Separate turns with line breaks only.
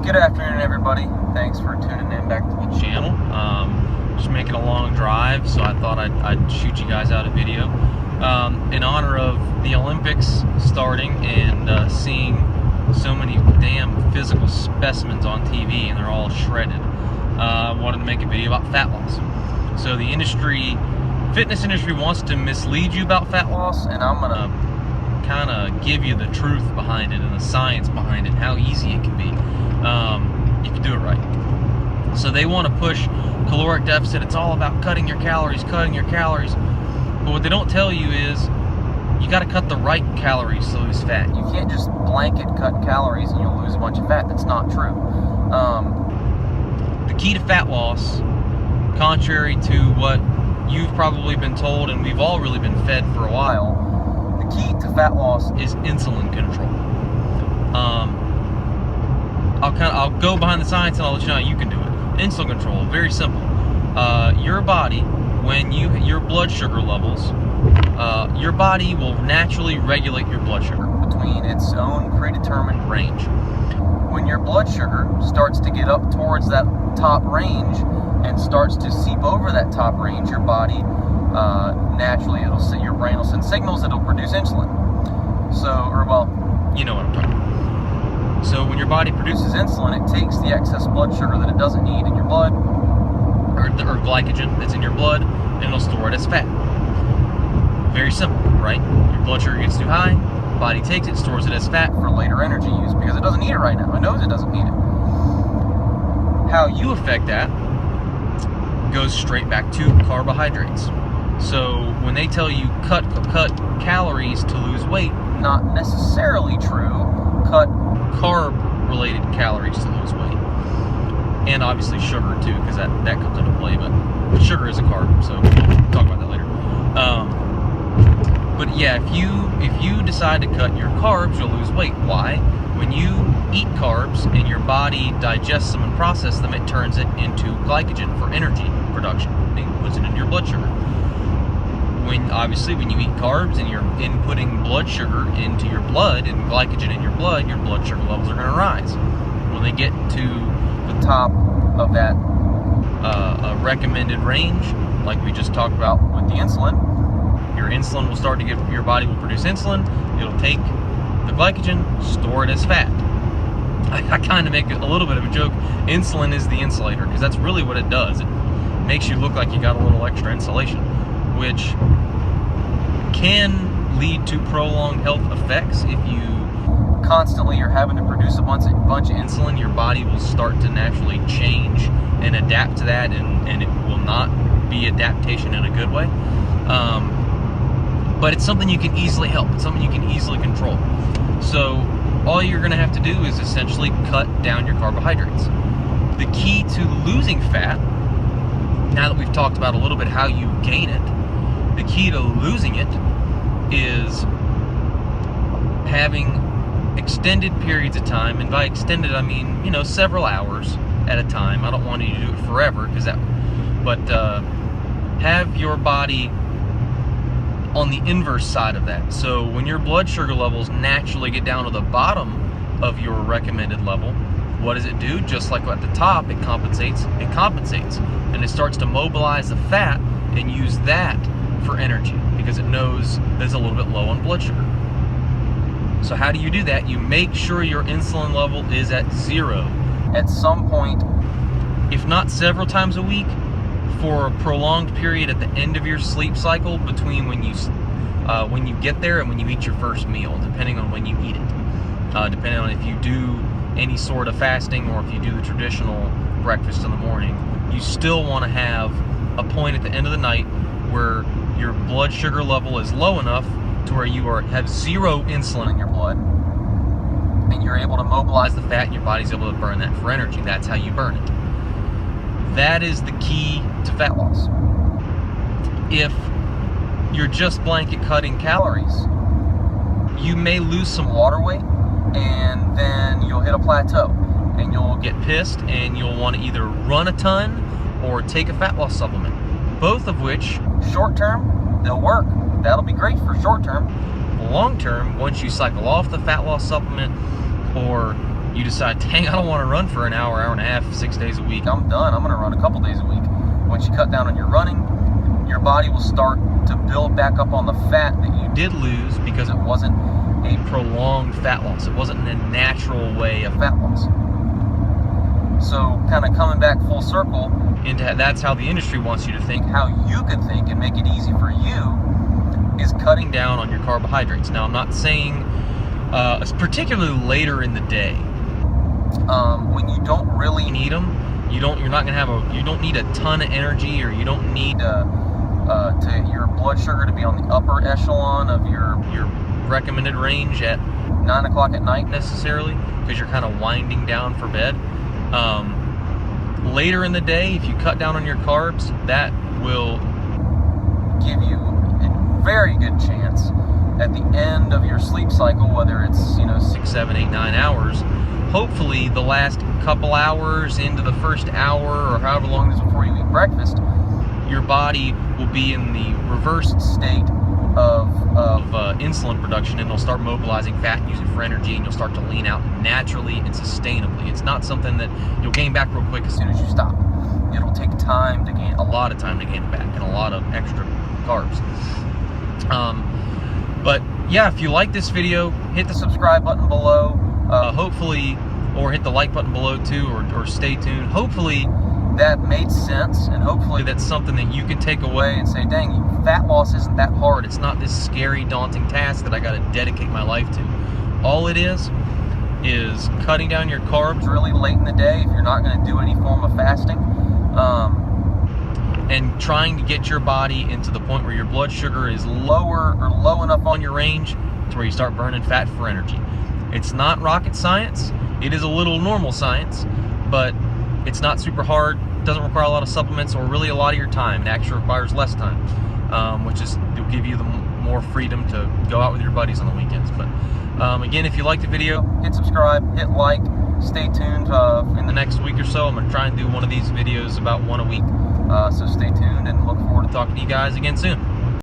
Good afternoon, everybody. Thanks for tuning in back to the channel. Just making a long drive, so I thought I'd shoot you guys out a video in honor of the Olympics starting and seeing so many damn physical specimens on TV, and they're all shredded. I wanted to make a video about fat loss. So the fitness industry wants to mislead you about fat loss, and I'm gonna kind of give you the truth behind it and the science behind it, how easy it can be if you do it right. So they want to push caloric deficit. It's all about cutting your calories. But what they don't tell you is you got to cut the right calories to lose fat. You can't just blanket cut calories and you'll lose a bunch of fat. That's not true. The key to fat loss, contrary to what you've probably been told and we've all really been fed for a while, the key to fat loss is insulin control. I'll go behind the science and I'll let you know how you can do it. Insulin control, very simple. Your body, when your blood sugar levels, your body will naturally regulate your blood sugar between its own predetermined range. When your blood sugar starts to get up towards that top range and starts to seep over that top range, your body naturally, your brain will send signals that it'll produce insulin. You know what I'm talking about. So when your body produces insulin, it takes the excess blood sugar that it doesn't need in your blood, or glycogen that's in your blood, and it'll store it as fat. Very simple, right? Your blood sugar gets too high, body takes it, stores it as fat for later energy use because it doesn't need it right now. It knows it doesn't need it. How you affect that goes straight back to carbohydrates. So when they tell you cut calories to lose weight, not necessarily true. Cut carb-related calories to lose weight, and obviously sugar too, because that comes into play. But sugar is a carb, so we'll talk about that later. But yeah, if you decide to cut your carbs, you'll lose weight. Why? When you eat carbs and your body digests them and processes them, it turns it into glycogen for energy production. It puts it into your blood sugar. When you eat carbs and you're inputting blood sugar into your blood and glycogen in your blood sugar levels are going to rise. When they get to the top of that recommended range, like we just talked about with the insulin, your body will produce insulin. It'll take the glycogen, store it as fat. I kind of make a little bit of a joke. Insulin is the insulator, because that's really what it does. It makes you look like you got a little extra insulation, which can lead to prolonged health effects. If you constantly are having to produce a bunch of insulin, your body will start to naturally change and adapt to that, and it will not be adaptation in a good way. But it's something you can easily help. It's something you can easily control. So all you're going to have to do is essentially cut down your carbohydrates. The key to losing fat, now that we've talked about a little bit how you gain it, the key to losing it is having extended periods of time, and by extended I mean, several hours at a time. I don't want you to do it forever, but have your body on the inverse side of that. So when your blood sugar levels naturally get down to the bottom of your recommended level, what does it do? Just like at the top, it compensates, and it starts to mobilize the fat and use that for energy, because it knows that it's a little bit low on blood sugar. So how do you do that? You make sure your insulin level is at zero at some point, if not several times a week, for a prolonged period at the end of your sleep cycle, between when you get there and when you eat your first meal, depending on when you eat it. Depending on if you do any sort of fasting or if you do the traditional breakfast in the morning, you still want to have a point at the end of the night where your blood sugar level is low enough to where you have zero insulin in your blood, and you're able to mobilize the fat and your body's able to burn that for energy. That's how you burn it. That is the key to fat loss. If you're just blanket cutting calories, you may lose some water weight, and then you'll hit a plateau, and you'll get pissed, and you'll want to either run a ton or take a fat loss supplement. Both of which, short term, they'll work. That'll be great for short term. Long term, once you cycle off the fat loss supplement, or you decide, dang, I don't want to run for an hour, hour and a half, 6 days a week. I'm done. I'm going to run a couple days a week. Once you cut down on your running, your body will start to build back up on the fat that you did lose because it wasn't a prolonged fat loss. It wasn't a natural way of fat loss. So kind of coming back full circle into that's how the industry wants you to think. How you can think and make it easy for you is cutting down on your carbohydrates. Now, I'm not saying, particularly later in the day, when you don't really need them, you don't need a ton of energy, or you don't need your blood sugar to be on the upper echelon of your recommended range at 9 o'clock at night necessarily, because you're kind of winding down for bed. Later in the day, if you cut down on your carbs, that will give you a very good chance at the end of your sleep cycle, whether it's 6, 7, 8, 9 hours, hopefully the last couple hours into the first hour or however long it is before you eat breakfast, your body will be in the reversed state of insulin production, and it'll start mobilizing fat and use it for energy, and you'll start to lean out naturally and sustainably. It's not something that you'll gain back real quick as soon as you stop. It'll take time to gain, a lot of time to gain it back, and a lot of extra carbs. But yeah, if you like this video, hit the subscribe button below, hopefully, or hit the like button below too, or stay tuned. Hopefully that made sense, and hopefully that's something that you can take away and say, dang, fat loss isn't that hard. It's not this scary, daunting task that I got to dedicate my life to. All it is cutting down your carbs really late in the day if you're not going to do any form of fasting, and trying to get your body into the point where your blood sugar is lower or low enough on your range to where you start burning fat for energy. It's not rocket science. It is a little normal science, but it's not super hard. Doesn't require a lot of supplements or really a lot of your time. It actually requires less time, which is, it'll give you the more freedom to go out with your buddies on the weekends. But again, if you like the video, hit subscribe, hit like, stay tuned. In the next week or so, I'm going to try and do one of these videos, about one a week. So stay tuned, and look forward to talking to you guys again soon.